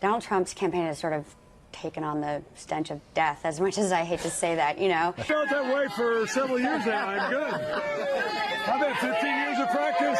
Donald Trump's campaign has sort of taken on the stench of death, as much as I hate to say that, you know. I felt that way for several years now. I'm good. I've had 15 years of practice.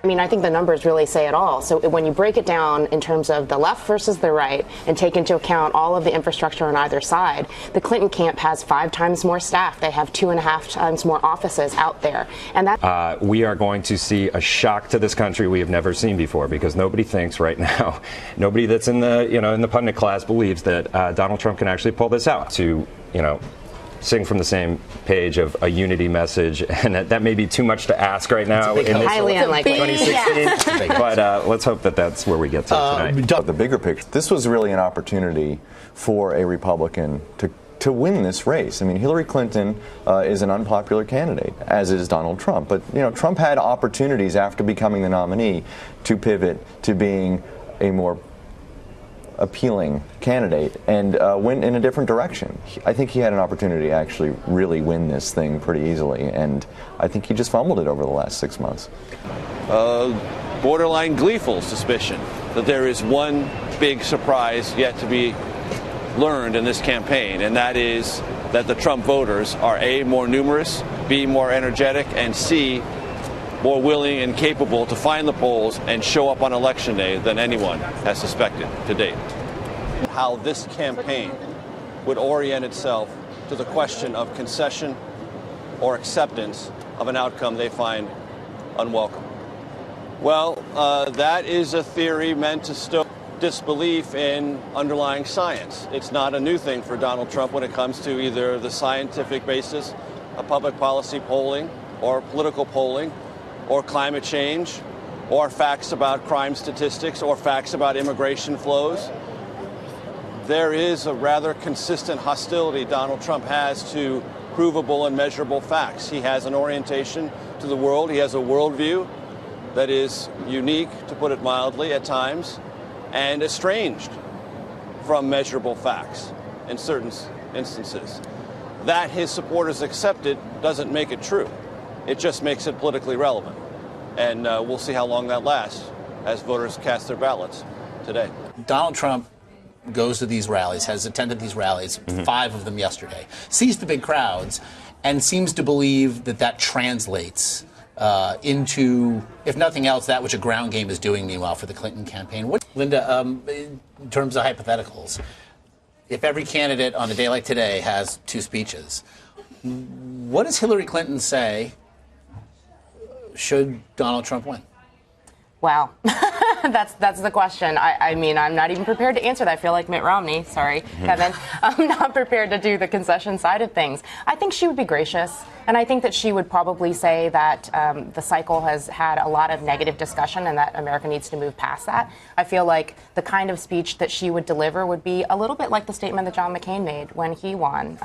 I mean, I think the numbers really say it all. So when you break it down in terms of the left versus the right and take into account all of the infrastructure on either side, the Clinton camp has 5 times more staff. They have 2.5 times more offices out there. And that we are going to see a shock to this country we have never seen before, because nobody thinks right now, nobody that's in the, in the pundit class believes that Donald Trump can actually pull this out to, sing from the same page of a unity message, and that may be too much to ask right now in this highly unlikely 2016. But let's hope that that's where we get to tonight. The bigger picture, this was really an opportunity for a Republican to win this race. I mean, Hillary Clinton is an unpopular candidate, as is Donald Trump. But Trump had opportunities after becoming the nominee to pivot to being a more appealing candidate and went in a different direction. I think he had an opportunity to actually really win this thing pretty easily, and I think he just fumbled it over the last 6 months. Borderline gleeful suspicion that there is one big surprise yet to be learned in this campaign, and that is that the Trump voters are A, more numerous, B, more energetic, and C, more willing and capable to find the polls and show up on Election Day than anyone has suspected to date. How this campaign would orient itself to the question of concession or acceptance of an outcome they find unwelcome. Well, that is a theory meant to stoke disbelief in underlying science. It's not a new thing for Donald Trump when it comes to either the scientific basis of public policy polling or political polling, or climate change, or facts about crime statistics, or facts about immigration flows. There is a rather consistent hostility Donald Trump has to provable and measurable facts. He has an orientation to the world. He has a worldview that is unique, to put it mildly, at times, and estranged from measurable facts in certain instances. That his supporters accepted doesn't make it true. It just makes it politically relevant. And we'll see how long that lasts as voters cast their ballots today. Donald Trump goes to these rallies, has attended these rallies, 5 of them yesterday, sees the big crowds, and seems to believe that translates into, if nothing else, that which a ground game is doing, meanwhile, for the Clinton campaign. Linda, in terms of hypotheticals, if every candidate on a day like today has 2 speeches, what does Hillary Clinton say should Donald Trump win? Wow. That's the question. I mean, I'm not even prepared to answer that. I feel like Mitt Romney. Sorry, Kevin. I'm not prepared to do the concession side of things. I think she would be gracious. And I think that she would probably say that the cycle has had a lot of negative discussion and that America needs to move past that. I feel like the kind of speech that she would deliver would be a little bit like the statement that John McCain made when he won.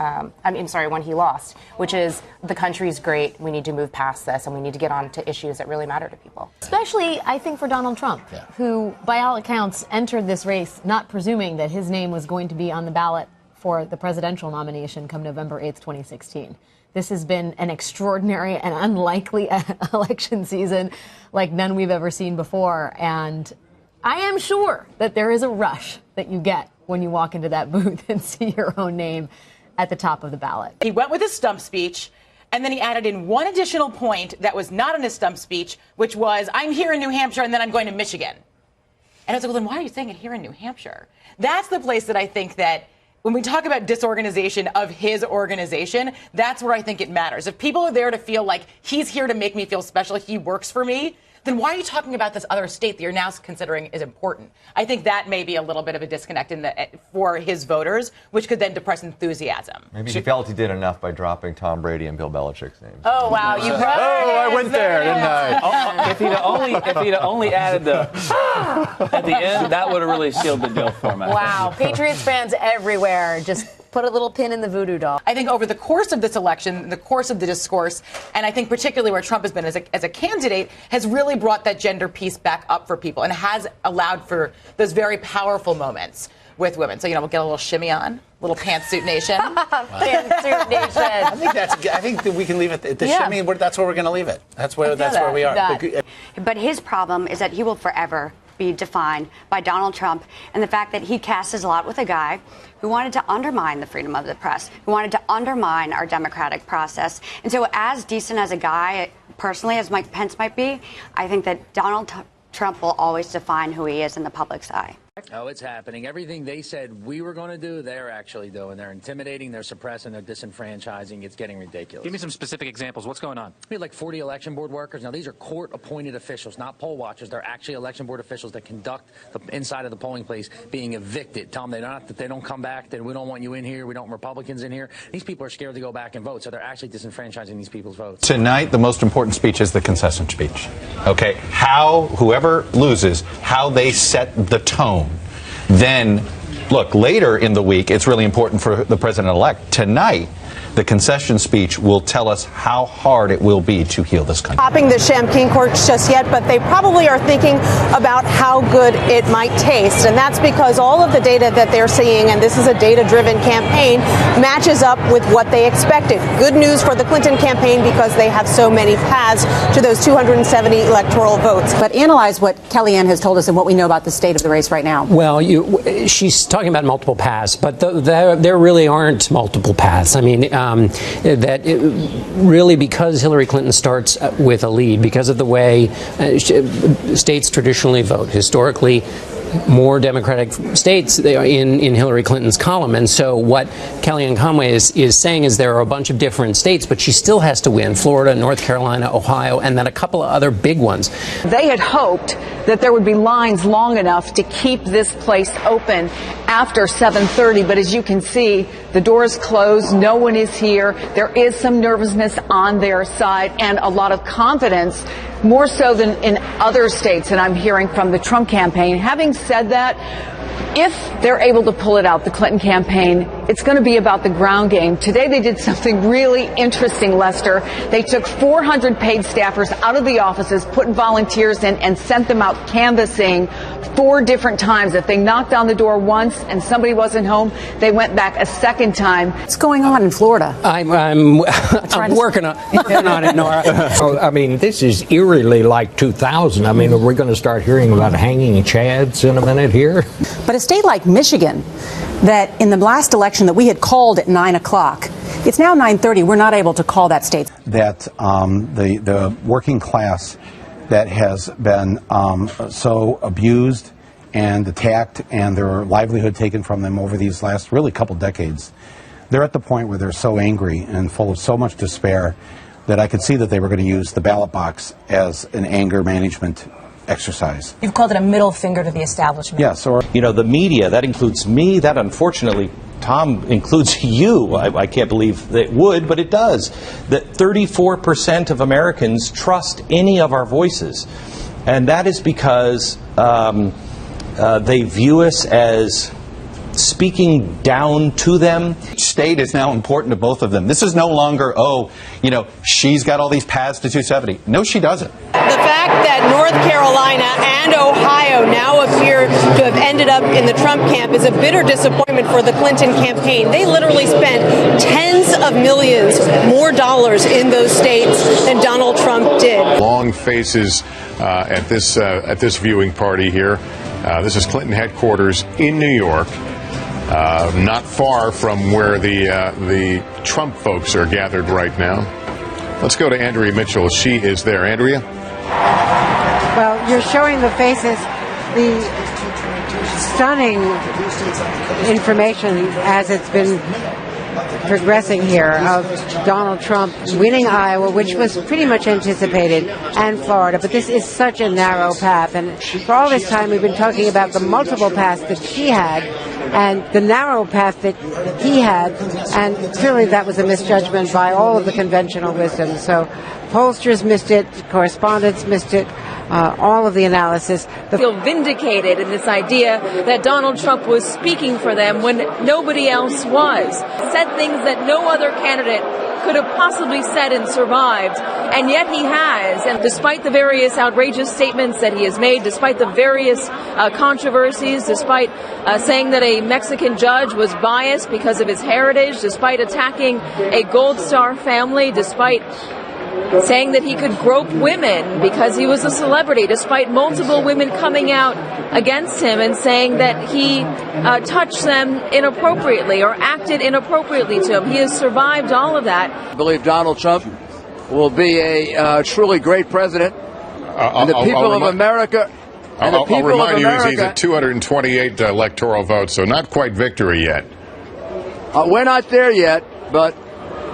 When he lost, which is the country's great. We need to move past this and we need to get on to issues that really matter to people. Especially, I think, for Donald Trump, who, by all accounts, entered this race not presuming that his name was going to be on the ballot for the presidential nomination come November 8th, 2016. This has been an extraordinary and unlikely election season like none we've ever seen before. And I am sure that there is a rush that you get when you walk into that booth and see your own name at the top of the ballot. He went with his stump speech, and then he added in one additional point that was not in his stump speech, which was, I'm here in New Hampshire, and then I'm going to Michigan. And I was like, well, then why are you saying it here in New Hampshire? That's the place that I think that when we talk about disorganization of his organization, that's where I think it matters. If people are there to feel like he's here to make me feel special, he works for me, then why are you talking about this other state that you're now considering is important? I think that may be a little bit of a disconnect for his voters, which could then depress enthusiasm. Maybe he felt he did enough by dropping Tom Brady and Bill Belichick's names. Oh, wow. You I went there, didn't I? If he'd only added the at the end, that would have really sealed the deal for him. Wow. Patriots fans everywhere just put a little pin in the voodoo doll. I think over the course of this election, the course of the discourse, and I think particularly where Trump has been as a candidate, has really brought that gender piece back up for people and has allowed for those very powerful moments with women. So, we'll get a little shimmy on, little pantsuit nation. Pantsuit nation. I think that we can leave it. That's where we're going to leave it. That's where we are. But his problem is that he will forever be defined by Donald Trump and the fact that he cast his lot with a guy who wanted to undermine the freedom of the press, who wanted to undermine our democratic process. And so as decent as a guy, personally, as Mike Pence might be, I think that Donald Trump will always define who he is in the public's eye. Oh, it's happening. Everything they said we were going to do, they're actually doing. They're intimidating, they're suppressing, they're disenfranchising. It's getting ridiculous. Give me some specific examples. What's going on? We had like 40 election board workers. Now, these are court-appointed officials, not poll watchers. They're actually election board officials that conduct the inside of the polling place being evicted. Tell them that they don't come back, that we don't want you in here, we don't want Republicans in here. These people are scared to go back and vote, so they're actually disenfranchising these people's votes. Tonight, the most important speech is the concession speech. Okay? How, whoever loses, how they set the tone. Then, look, later in the week, it's really important for the president-elect. Tonight, the concession speech will tell us how hard it will be to heal this country. Popping the champagne corks just yet, but they probably are thinking about how good it might taste. And that's because all of the data that they're seeing, and this is a data-driven campaign, matches up with what they expected. Good news for the Clinton campaign because they have so many paths to those 270 electoral votes. But analyze what Kellyanne has told us and what we know about the state of the race right now. Well, she's talking about multiple paths, but there really aren't multiple paths. I mean, really, because Hillary Clinton starts with a lead, because of the way states traditionally vote, historically, more Democratic states in Hillary Clinton's column. And so what Kellyanne Conway is saying is there are a bunch of different states, but she still has to win Florida, North Carolina, Ohio, and then a couple of other big ones. They had hoped that there would be lines long enough to keep this place open after 7:30. But as you can see, the doors closed. No one is here. There is some nervousness on their side and a lot of confidence, more so than in other states that I'm hearing from the Trump campaign. Having said that, if they're able to pull it out, the Clinton campaign, it's going to be about the ground game. Today they did something really interesting, Lester. They took 400 paid staffers out of the offices, put volunteers in, and sent them out canvassing 4 different times. If they knocked on the door once and somebody wasn't home, they went back a second time. What's going on in Florida? I'm working on it, Nora. I mean, this is eerily like 2000. I mean, are we going to start hearing about hanging chads in a minute here? But a state like Michigan, that in the last election that we had called at 9 o'clock, it's now 9:30. We're not able to call that state. That the working class that has been so abused and attacked and their livelihood taken from them over these last really couple decades, they're at the point where they're so angry and full of so much despair that I could see that they were going to use the ballot box as an anger management exercise. You've called it a middle finger to the establishment. Yes, or the media, that includes me, that unfortunately, Tom, includes you. I can't believe that it would, but it does. That 34% of Americans trust any of our voices. And that is because they view us as speaking down to them. State is now important to both of them. This is no longer, she's got all these paths to 270. No, she doesn't. The fact that North Carolina and Ohio now appear to have ended up in the Trump camp is a bitter disappointment for the Clinton campaign. They literally spent tens of millions more dollars in those states than Donald Trump did. Long faces at this viewing party here. This is Clinton headquarters in New York, not far from where the Trump folks are gathered right now. Let's go to Andrea Mitchell. She is there. Andrea? Well, you're showing the faces, the stunning information as it's been progressing here of Donald Trump winning Iowa, which was pretty much anticipated, and Florida. But this is such a narrow path. And for all this time, we've been talking about the multiple paths that she had and the narrow path that he had. And clearly that was a misjudgment by all of the conventional wisdom. So pollsters missed it, correspondents missed it. All of the analysis. Feel vindicated in this idea that Donald Trump was speaking for them when nobody else was. Said things that no other candidate could have possibly said and survived, and yet he has. And despite the various outrageous statements that he has made, despite the various controversies, despite saying that a Mexican judge was biased because of his heritage, despite attacking a Gold Star family, despite saying that he could grope women because he was a celebrity, despite multiple women coming out against him and saying that he touched them inappropriately or acted inappropriately to him. He has survived all of that. I believe Donald Trump will be a truly great president. And the people of America... I'll remind you, he's at 228 electoral votes, so not quite victory yet. We're not there yet, but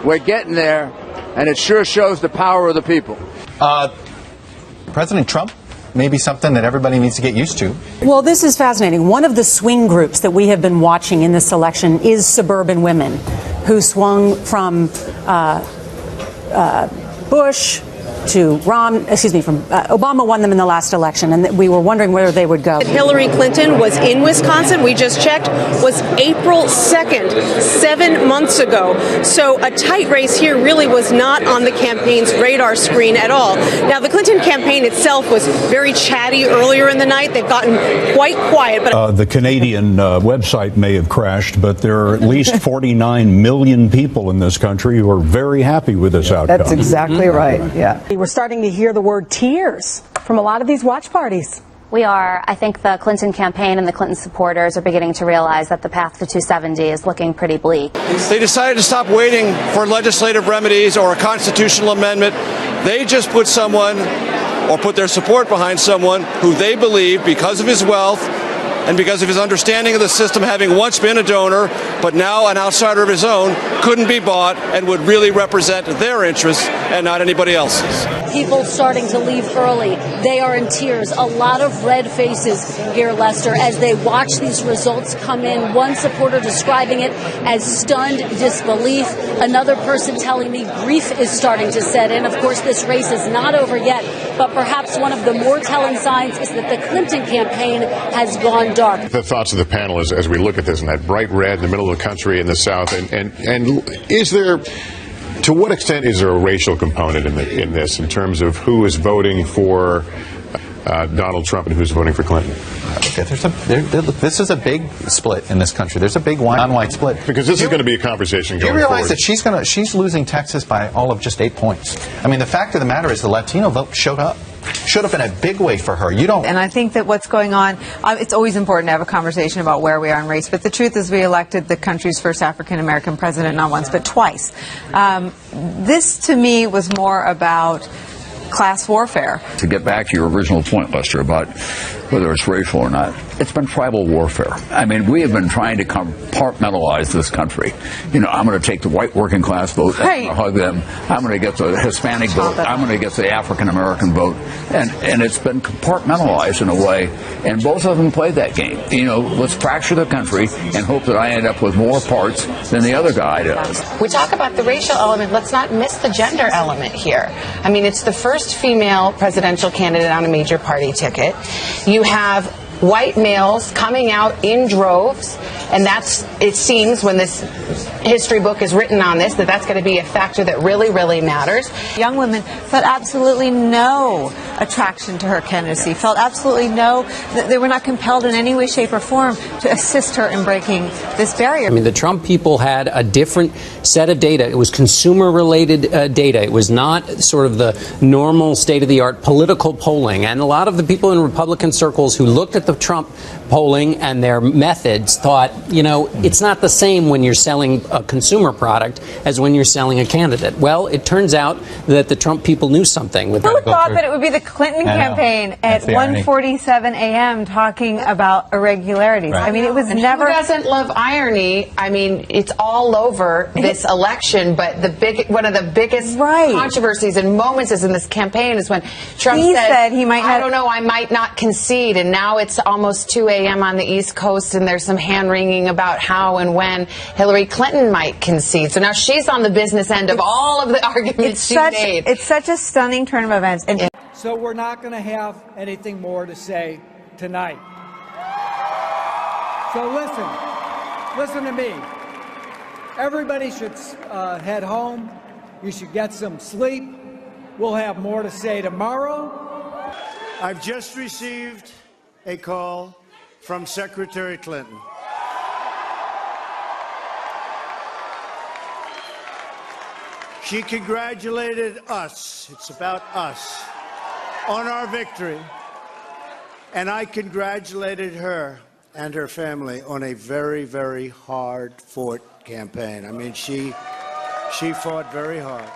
we're getting there, and it sure shows the power of the people. President Trump may be something that everybody needs to get used to. Well, this is fascinating. One of the swing groups that we have been watching in this election is suburban women who swung from Bush to Obama won them in the last election, and we were wondering where they would go. Hillary Clinton was in Wisconsin, we just checked, was April 2nd, 7 months ago. So a tight race here really was not on the campaign's radar screen at all. Now, the Clinton campaign itself was very chatty earlier in the night. They've gotten quite quiet. But the Canadian website may have crashed, but there are at least 49 million people in this country who are very happy with this outcome. That's exactly right, yeah. We're starting to hear the word tears from a lot of these watch parties. We are. I think the Clinton campaign and the Clinton supporters are beginning to realize that the path to 270 is looking pretty bleak. They decided to stop waiting for legislative remedies or a constitutional amendment. They just put someone, or put their support behind someone who they believe, because of his wealth and because of his understanding of the system, having once been a donor, but now an outsider of his own, couldn't be bought and would really represent their interests and not anybody else's. People starting to leave early. They are in tears. A lot of red faces here, Lester, as they watch these results come in. One supporter describing it as stunned disbelief. Another person telling me grief is starting to set in. Of course, this race is not over yet, but perhaps one of the more telling signs is that the Clinton campaign has gone dark. The thoughts of the panel as we look at this in that bright red in the middle of the country in the South, and is there... To what extent is there a racial component in this, in terms of who is voting for Donald Trump and who's voting for Clinton? Okay, this is a big split in this country. There's a big non-white split. Because this is going to be a conversation going forward. You realize that she's losing Texas by all of just 8 points. I mean, the fact of the matter is the Latino vote showed up in a big way for her. And I think that what's going on, it's always important to have a conversation about where we are in race, but the truth is we elected the country's first African-American president not once but twice. This, to me, was more about class warfare. To get back to your original point, Lester, about whether it's racial or not, it's been tribal warfare. I mean, we have been trying to compartmentalize this country. You know, I'm going to take the white working class vote, I'm going to hug them, I'm going to get the Hispanic vote, I'm going to get the African American vote, and it's been compartmentalized in a way, and both of them played that game. You know, let's fracture the country and hope that I end up with more parts than the other guy does. We talk about the racial element, let's not miss the gender element here. I mean, it's the first female presidential candidate on a major party ticket. You have white males coming out in droves, and it seems when this history book is written on this, that's going to be a factor that really, really matters. Young women felt absolutely no attraction to her candidacy, felt absolutely they were not compelled in any way, shape, or form to assist her in breaking this barrier. I mean, the Trump people had a different set of data. It was consumer-related data. It was not sort of the normal state-of-the-art political polling. And a lot of the people in Republican circles who looked at the Trump polling and their methods thought, you know, it's not the same when you're selling a consumer product as when you're selling a candidate. Well, it turns out that the Trump people knew something. Who thought that it would be the Clinton campaign at 1:47 a.m. talking about irregularities? Right. I mean, it was never... Who doesn't love irony? I mean, it's all over this election, but one of the biggest controversies and moments in this campaign is when Trump said he might not... I don't know, I might not concede, and now it's almost 2 a.m. on the East Coast, and there's some hand-wringing about how and when Hillary Clinton might concede. So now she's on the business end of all of the arguments she made. It's such a stunning turn of events. So we're not going to have anything more to say tonight. So listen to me. Everybody should head home, You should get some sleep. We'll have more to say tomorrow. I've just received a call from Secretary Clinton. She congratulated us, it's about us, on our victory. And I congratulated her and her family on a very, very hard-fought campaign. I mean, she fought very hard.